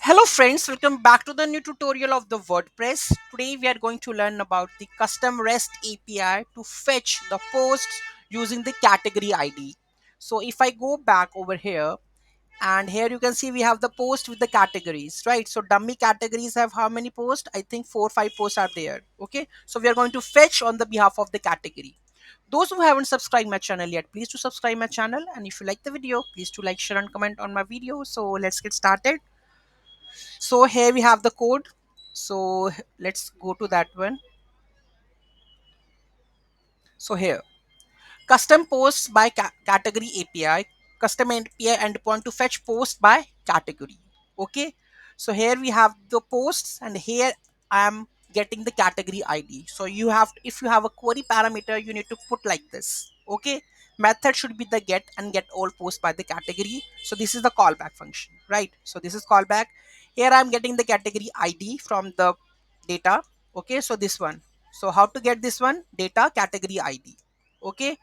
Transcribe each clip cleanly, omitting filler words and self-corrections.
Hello friends, welcome back to the new tutorial of the WordPress. Today we are going to learn about the custom REST API to fetch the posts using the category ID. So if I go back over here, and here you can see we have the post with the categories, right? So dummy categories have how many posts? I think 4 or 5 posts are there. Okay, so we are going to fetch on the behalf of the category. Those who haven't subscribed my channel yet, please to subscribe my channel, and if you like the video, please to like, share and comment on my video. So let's get started. So here we have the code. So let's go to that one. So here, custom posts by category API, custom API endpoint to fetch post by category. Okay, so here we have the posts, and here I am getting the category ID. So you have, if you have a query parameter, you need to put like this. Okay, method should be the get and get all posts by the category. So this is the callback function, right? So this is callback. Here I'm getting the category ID from the data. Okay, so this one. So how to get this one? Data category ID. Okay,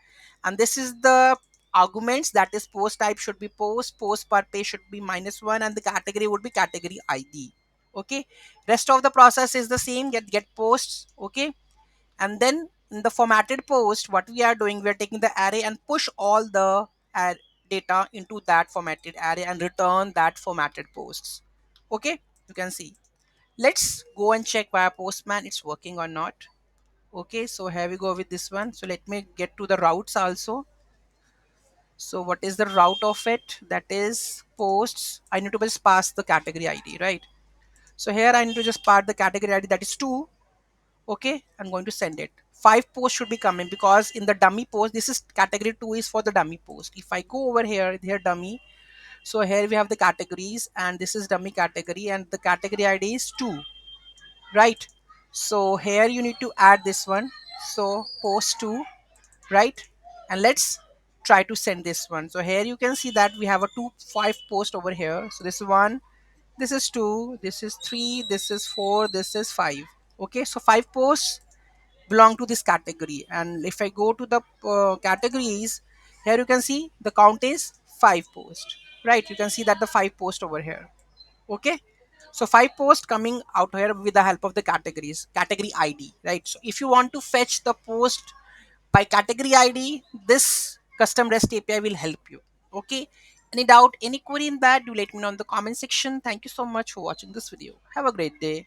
and this is the arguments, that is post type should be post per page should be -1, and the category would be category ID. Okay, rest of the process is the same, get posts. Okay, and then in the formatted post, what we are doing, we are taking the array and push all the data into that formatted array and return that formatted posts. Okay, you can see. Let's go and check via postman it's working or not. Okay, so here we go with this one. So let me get to the routes also. So what is the route of it? That is posts. I need to just pass the category ID, right? So here I need to just pass the category ID, that is 2. Okay, I'm going to send it. 5 posts should be coming because in the dummy post, this is category 2 is for the dummy post. If I go over here dummy, so here we have the categories, and this is dummy category, and the category ID is 2, right? So here you need to add this one. So post 2, right? And let's try to send this one. So here you can see that we have a 5 post over here. So this is 1, this is 2, this is 3, this is 4, this is 5. Okay, so 5 posts belong to this category, and if I go to the categories, here you can see the count is 5 posts, right? You can see that the 5 post over here. Okay, so 5 posts coming out here with the help of the category ID, right? So if you want to fetch the post by category ID, this custom REST API will help you. Okay, any doubt, any query in that, do let me know in the comment section. Thank you so much for watching this video. Have a great day.